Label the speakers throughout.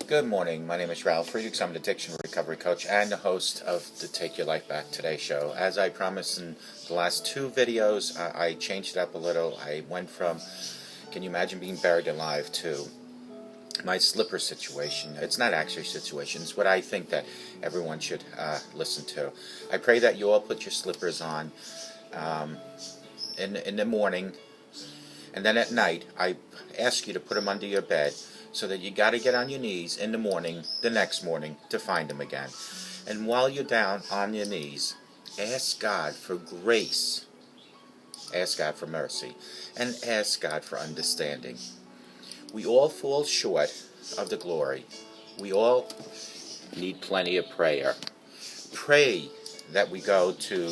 Speaker 1: Good morning. My name is Ralf Friedrichs. I'm an addiction recovery coach and the host of the Take Your Life Back Today show. As I promised in the last two videos, I changed it up a little. I went from, can you imagine being buried alive, to my slipper situation. It's not actually a situation. It's what I think that everyone should listen to. I pray that you all put your slippers on in the morning, and then at night I ask you to put them under your bed, so that you got to get on your knees in the morning, the next morning, to find them again. And while you're down on your knees, ask God for grace, ask God for mercy, and ask God for understanding. We all fall short of the glory. We all need plenty of prayer. Pray that we go to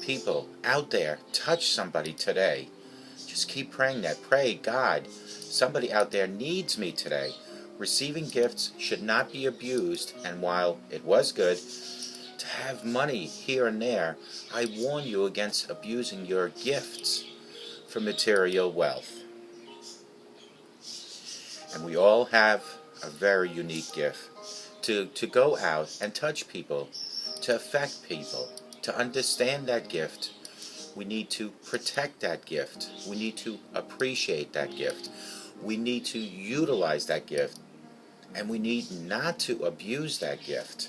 Speaker 1: people out there. Touch somebody today. Just keep praying that. Pray, God, somebody out there needs me today. Receiving gifts should not be abused, and while it was good to have money here and there, I warn you against abusing your gifts for material wealth. And we all have a very unique gift to go out and touch people, to affect people, to understand that gift. We need to protect that gift. We need to appreciate that gift. We need to utilize that gift, and we need not to abuse that gift.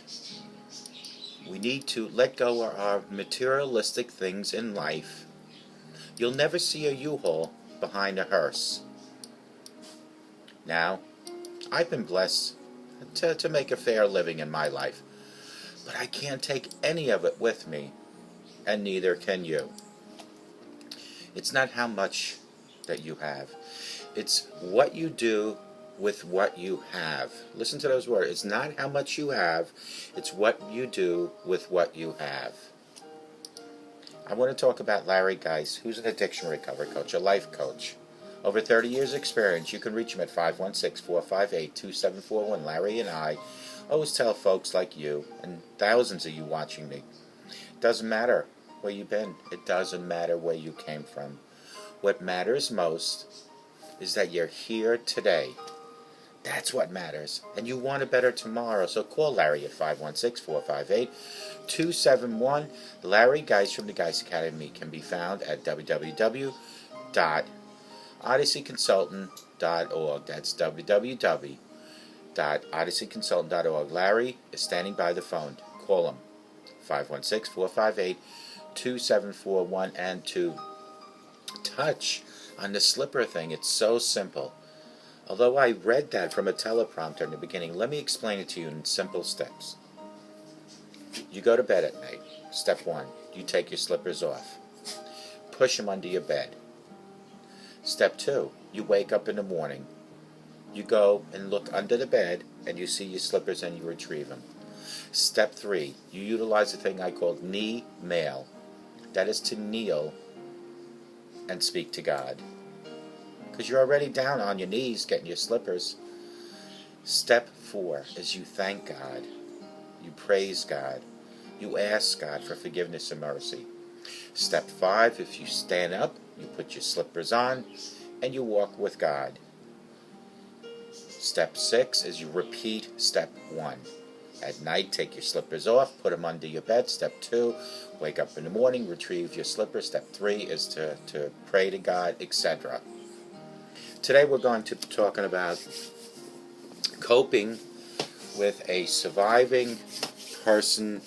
Speaker 1: We need to let go of our materialistic things in life. You'll never see a U-Haul behind a hearse. Now, I've been blessed to make a fair living in my life, but I can't take any of it with me, and neither can you. It's not how much that you have. It's what you do with what you have. Listen to those words. It's not how much you have. It's what you do with what you have. I want to talk about Larry Geis, who's an addiction recovery coach, a life coach. Over 30 years experience. You can reach him at 516-458-2741. Larry and I always tell folks like you, and thousands of you watching me, it doesn't matter where you've been. It doesn't matter where you came from. What matters most is that you're here today. That's what matters. And you want a better tomorrow. So call Larry at 516-458-2741. Larry Geis from the Geis Academy can be found at www.odysseyconsultant.org. That's www.odysseyconsultant.org. Larry is standing by the phone. Call him. 516-458-2741. And to touch on the slipper thing, it's so simple. Although I read that from a teleprompter in the beginning, let me explain it to you in simple steps. You go to bed at night. Step 1, you take your slippers off. Push them under your bed. Step 2, you wake up in the morning. You go and look under the bed, and you see your slippers and you retrieve them. Step 3, you utilize a thing I call knee mail. That is to kneel and speak to God, because you're already down on your knees getting your slippers. Step 4 is you thank God, you praise God, you ask God for forgiveness and mercy. Step 5, if you stand up, you put your slippers on and you walk with God. Step 6 is you repeat step 1. At night, take your slippers off, put them under your bed. Step 2, wake up in the morning, retrieve your slippers. Step 3 is to pray to God, etc. Today we're going to be talking about coping with a surviving person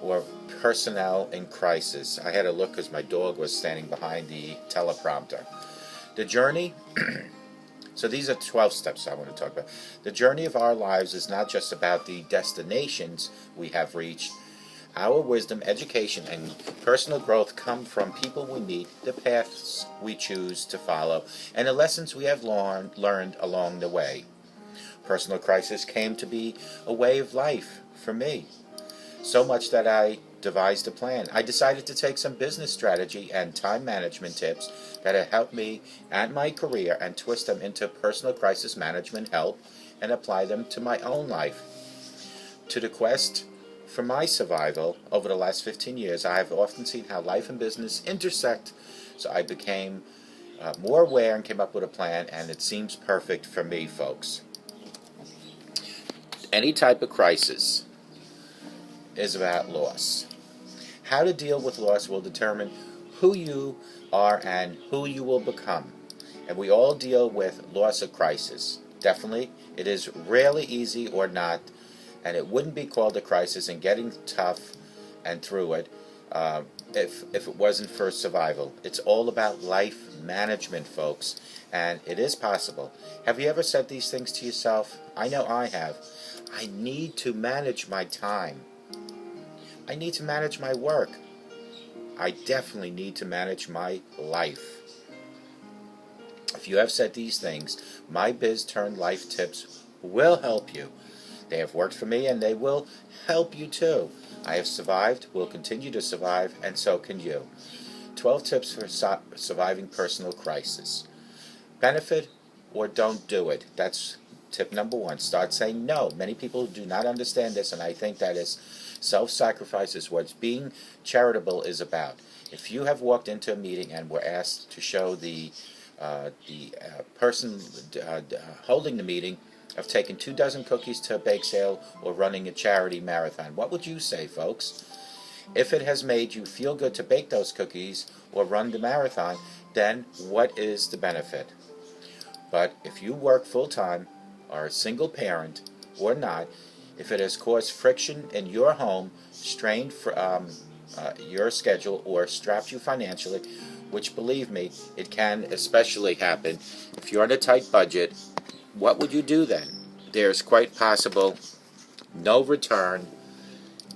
Speaker 1: or personnel in crisis. I had to look because my dog was standing behind the teleprompter. The journey... So these are 12 steps I want to talk about. The journey of our lives is not just about the destinations we have reached. Our wisdom, education, and personal growth come from people we meet, the paths we choose to follow, and the lessons we have learned along the way. Personal crisis came to be a way of life for me. So much that I devised a plan. I decided to take some business strategy and time management tips that have helped me and my career and twist them into personal crisis management help and apply them to my own life. To the quest for my survival over the last 15 years, I have often seen how life and business intersect, so I became more aware and came up with a plan, and it seems perfect for me, folks. Any type of crisis is about loss. How to deal with loss will determine who you are and who you will become. And we all deal with loss or crisis. Definitely, it is rarely easy or not, and it wouldn't be called a crisis and getting tough and through it if it wasn't for survival. It's all about life management, folks, and it is possible. Have you ever said these things to yourself? I know I have. I need to manage my time. I need to manage my work. I definitely need to manage my life. If you have said these things, my biz turned life tips will help you. They have worked for me and they will help you too. I have survived, will continue to survive, and so can you. 12 tips for surviving personal crisis. Benefit or don't do it. That's tip number 1. Start saying no. Many people do not understand this, and I think that is self-sacrifice is what being charitable is about. If you have walked into a meeting and were asked to show the person holding the meeting of taking 2 dozen cookies to a bake sale or running a charity marathon, what would you say, folks? If it has made you feel good to bake those cookies or run the marathon, then what is the benefit? But if you work full-time, are a single parent, or not, if it has caused friction in your home, strained your schedule, or strapped you financially, which, believe me, it can especially happen if you're on a tight budget, what would you do then? There's quite possible no return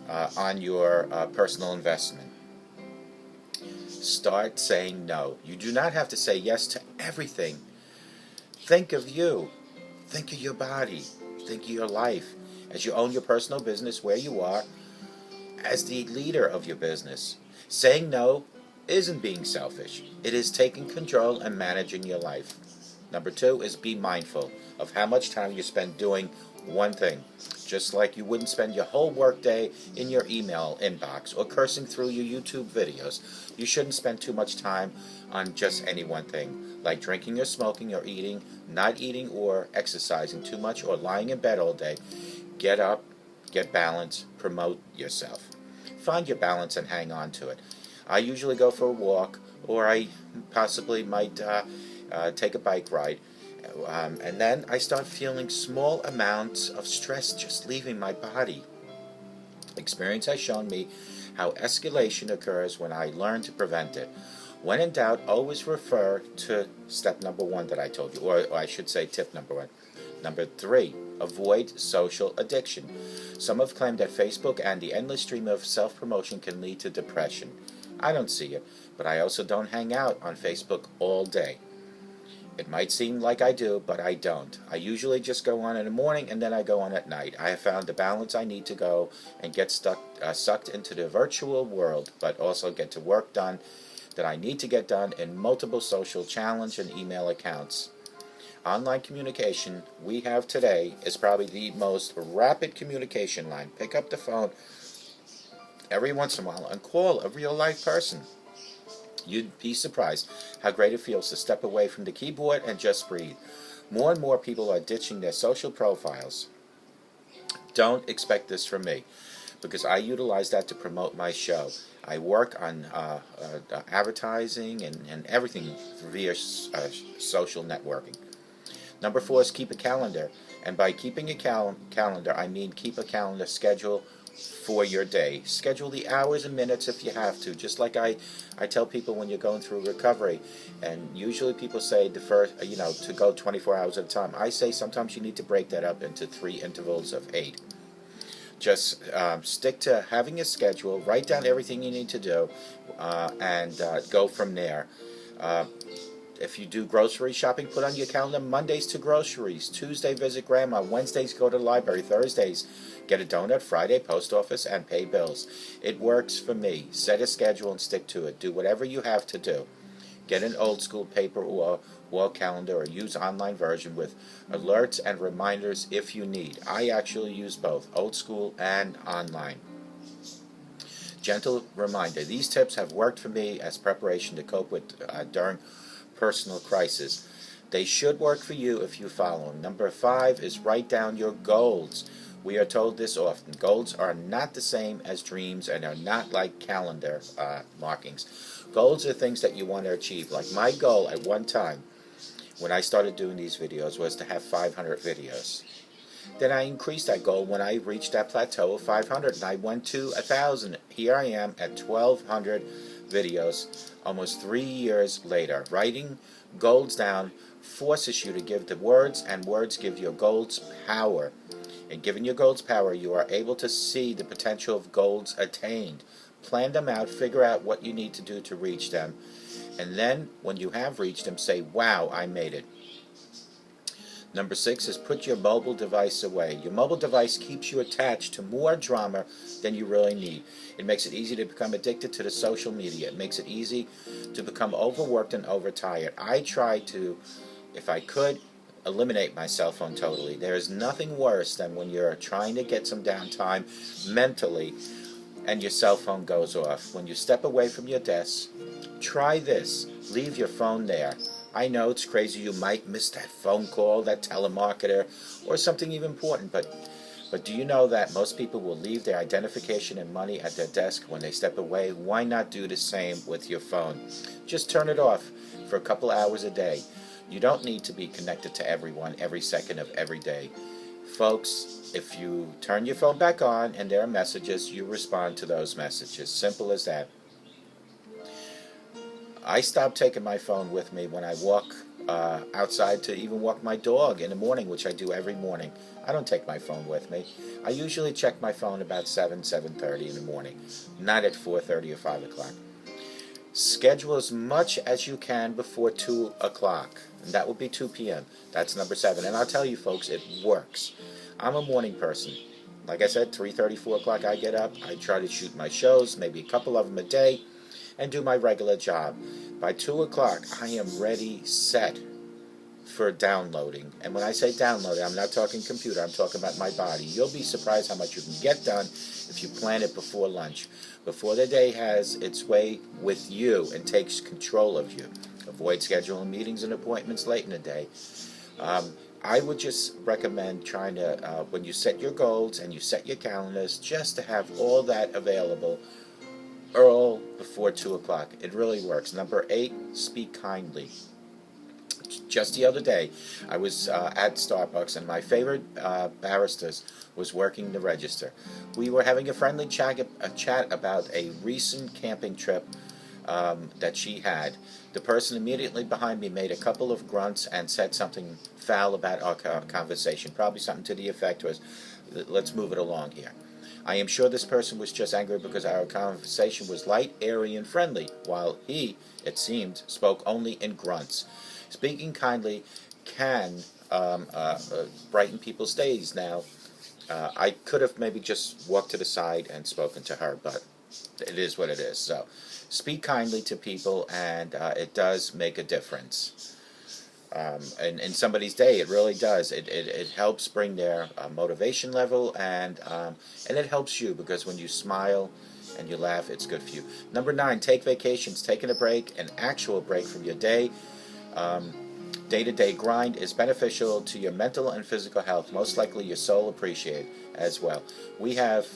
Speaker 1: on your personal investment. Start saying no. You do not have to say yes to everything. Think of you. Think of your body. Think of your life. As you own your personal business where you are, as the leader of your business. Saying no isn't being selfish. It is taking control and managing your life. Number 2 is be mindful of how much time you spend doing one thing. Just like you wouldn't spend your whole workday in your email inbox or cursing through your YouTube videos, you shouldn't spend too much time on just any one thing, like drinking or smoking or eating, not eating or exercising too much, or lying in bed all day. Get up, get balance, promote yourself. Find your balance and hang on to it. I usually go for a walk, or I possibly might take a bike ride. And then I start feeling small amounts of stress just leaving my body. Experience has shown me how escalation occurs when I learn to prevent it. When in doubt, always refer to step number 1 that I told you, or I should say tip number 1. Number 3, avoid social addiction. Some have claimed that Facebook and the endless stream of self-promotion can lead to depression. I don't see it, but I also don't hang out on Facebook all day. It might seem like I do, but I don't. I usually just go on in the morning and then I go on at night. I have found the balance I need to go and get sucked into the virtual world, but also get to work done that I need to get done in multiple social challenge and email accounts. Online communication we have today is probably the most rapid communication line. Pick up the phone every once in a while and call a real-life person. You'd be surprised how great it feels to step away from the keyboard and just breathe. More and more people are ditching their social profiles. Don't expect this from me, because I utilize that to promote my show. I work on advertising and everything via social networking. Number 4 is keep a calendar. And by keeping a calendar, I mean keep a calendar schedule for your day. Schedule the hours and minutes if you have to. Just like I tell people when you're going through recovery, and usually people say to go 24 hours at a time. I say sometimes you need to break that up into 3 intervals of 8. Just stick to having a schedule, write down everything you need to do, and go from there. If you do grocery shopping, put on your calendar Mondays to groceries, Tuesday visit grandma, Wednesdays go to the library, Thursdays get a donut, Friday post office, and pay bills. It works for me. Set a schedule and stick to it. Do whatever you have to do. Get an old school paper or wall calendar, or use online version with alerts and reminders if you need. I actually use both, old school and online. Gentle reminder. These tips have worked for me as preparation to cope with during personal crisis. They should work for you if you follow them. Number 5 is write down your goals. We are told this often. Goals are not the same as dreams and are not like calendar markings. Goals are things that you want to achieve. Like my goal at one time, when I started doing these videos, was to have 500 videos. Then I increased that goal when I reached that plateau of 500, and I went to 1,000. Here I am at 1,200 videos, almost 3 years later. Writing goals down forces you to give the words, and words give your goals power. And given your goals power, you are able to see the potential of goals attained. Plan them out, figure out what you need to do to reach them, and then when you have reached them, say, wow, I made it. Number 6 is put your mobile device away. Your mobile device keeps you attached to more drama than you really need. It makes it easy to become addicted to the social media. It makes it easy to become overworked and overtired. I try to, if I could, eliminate my cell phone totally. There is nothing worse than when you're trying to get some downtime mentally and your cell phone goes off. When you step away from your desk, try this. Leave your phone there. I know it's crazy. You might miss that phone call, that telemarketer, or something even important, but do you know that most people will leave their identification and money at their desk when they step away? Why not do the same with your phone? Just turn it off for a couple hours a day. You don't need to be connected to everyone every second of every day. Folks, if you turn your phone back on and there are messages, you respond to those messages. Simple as that. I stopped taking my phone with me when I walk outside to even walk my dog in the morning, which I do every morning. I don't take my phone with me. I usually check my phone about 7:30 in the morning, not at 4:30 or 5 o'clock. Schedule as much as you can before 2 o'clock, and that would be 2 p.m. That's number 7, and I'll tell you folks, it works. I'm a morning person. Like I said, 3:30, 4 o'clock I get up. I try to shoot my shows, maybe a couple of them a day, and do my regular job. By 2 o'clock, I am ready, set for downloading. And when I say downloading, I'm not talking computer, I'm talking about my body. You'll be surprised how much you can get done if you plan it before lunch, before the day has its way with you and takes control of you. Avoid scheduling meetings and appointments late in the day. I would just recommend trying to, when you set your goals and you set your calendars, just to have all that available early before 2 o'clock. It really works. Number 8, speak kindly. Just the other day, I was at Starbucks, and my favorite barista was working the register. We were having a friendly chat about a recent camping trip that she had. The person immediately behind me made a couple of grunts and said something foul about our conversation. Probably something to the effect was, let's move it along here. I am sure this person was just angry because our conversation was light, airy, and friendly, while he, it seemed, spoke only in grunts. Speaking kindly can brighten people's days. Now, I could have maybe just walked to the side and spoken to her, but it is what it is. So, speak kindly to people, and it does make a difference. In somebody's day, it really does. It helps bring their motivation level, and it helps you, because when you smile and you laugh, it's good for you. Number 9, take vacations. Taking a break, an actual break from your day, day-to-day grind is beneficial to your mental and physical health. Most likely your soul appreciate as well. We have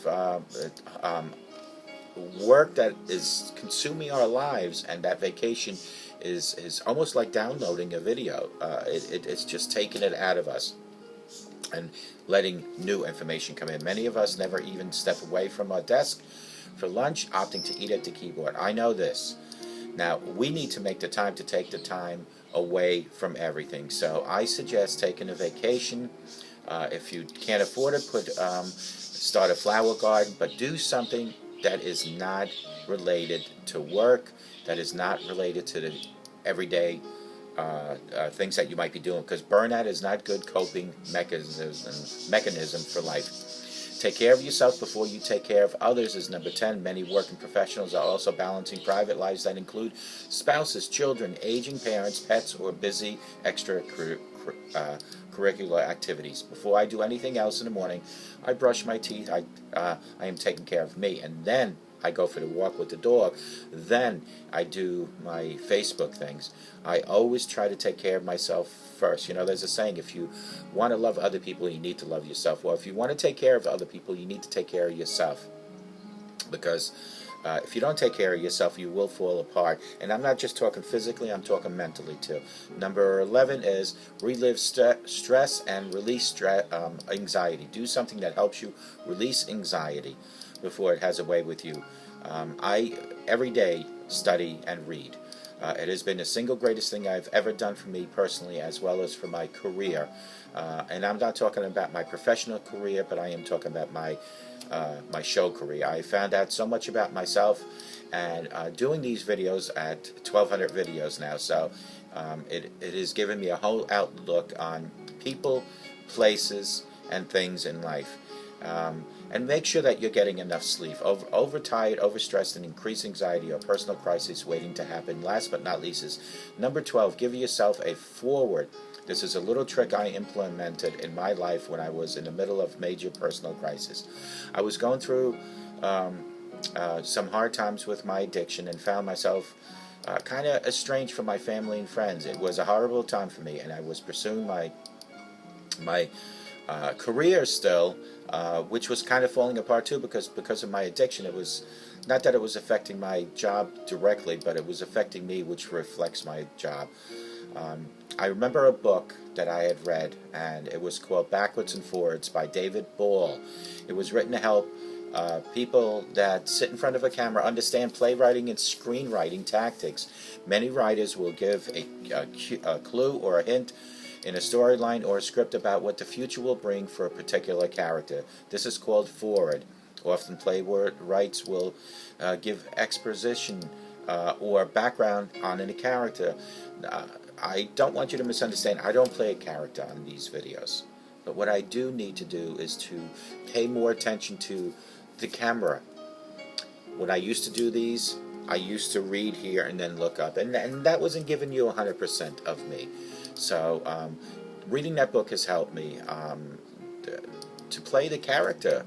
Speaker 1: work that is consuming our lives, and that vacation is almost like downloading a video. It's just taking it out of us and letting new information come in. Many of us never even step away from our desk for lunch, opting to eat at the keyboard. I know this. Now, we need to make the time to take the time away from everything. So I suggest taking a vacation. If you can't afford it, start a flower garden, but do something that is not related to work, that is not related to the everyday things that you might be doing, because burnout is not good coping mechanism for life. Take care of yourself before you take care of others is number 10. Many working professionals are also balancing private lives that include spouses, children, aging parents, pets, or busy extracurricular activities. Before I do anything else in the morning, I brush my teeth. I am taking care of me, and then I go for the walk with the dog, then I do my Facebook things. I always try to take care of myself first. You know, there's a saying, if you want to love other people, you need to love yourself. Well, if you want to take care of other people, you need to take care of yourself. Because if you don't take care of yourself, you will fall apart. And I'm not just talking physically, I'm talking mentally too. Number 11 is relive stress and release anxiety. Do something that helps you release anxiety before it has a way with you. I, every day, study and read. It has been the single greatest thing I've ever done for me personally, as well as for my career. And I'm not talking about my professional career, but I am talking about my show career. I found out so much about myself, and doing these videos at 1,200 videos now, so it has given me a whole outlook on people, places, and things in life. And make sure that you're getting enough sleep. Overtired, overstressed, and increased anxiety or personal crisis waiting to happen. Last but not least is number 12, give yourself a forward. This is a little trick I implemented in my life when I was in the middle of major personal crisis. I was going through some hard times with my addiction and found myself kind of estranged from my family and friends. It was a horrible time for me, and I was pursuing my career still, which was kind of falling apart too because of my addiction. It was not that it was affecting my job directly, but it was affecting me, which reflects my job. I remember a book that I had read, and it was called Backwards and Forwards by David Ball. It was written to help people that sit in front of a camera understand playwriting and screenwriting tactics. Many writers will give a clue or a hint in a storyline or a script about what the future will bring for a particular character. This is called forward. Often playwrights will give exposition or background on a character. I don't want you to misunderstand. I don't play a character on these videos. But what I do need to do is to pay more attention to the camera. When I used to do these, I used to read here and then look up. And that wasn't giving you 100% of me. So reading that book has helped me to play the character.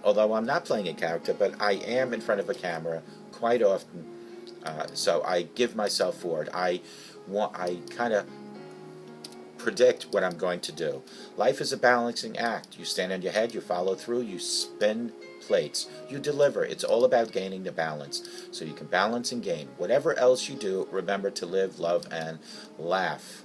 Speaker 1: Although I'm not playing a character, but I am in front of a camera quite often. So I give myself forward. I kind of predict what I'm going to do. Life is a balancing act. You stand on your head, you follow through, you spin plates, you deliver. It's all about gaining the balance. So you can balance and gain. Whatever else you do, remember to live, love, and laugh.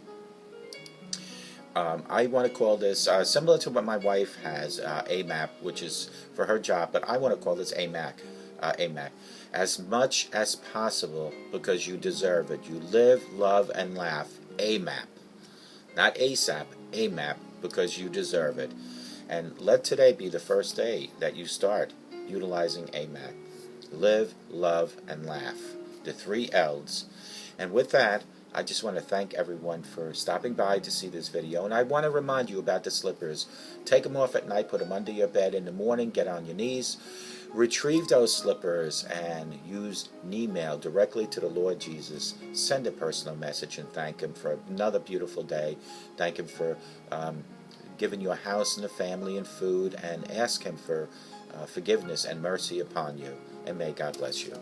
Speaker 1: I want to call this similar to what my wife has, AMAP, which is for her job, but I want to call this AMAC. AMAC. As much as possible, because you deserve it. You live, love, and laugh. AMAP. Not ASAP. AMAP, because you deserve it. And let today be the first day that you start utilizing AMAC. Live, love, and laugh. The 3 L's. And with that, I just want to thank everyone for stopping by to see this video. And I want to remind you about the slippers. Take them off at night, put them under your bed in the morning, get on your knees, retrieve those slippers, and use an email directly to the Lord Jesus. Send a personal message and thank Him for another beautiful day. Thank Him for giving you a house and a family and food, and ask Him for forgiveness and mercy upon you. And may God bless you.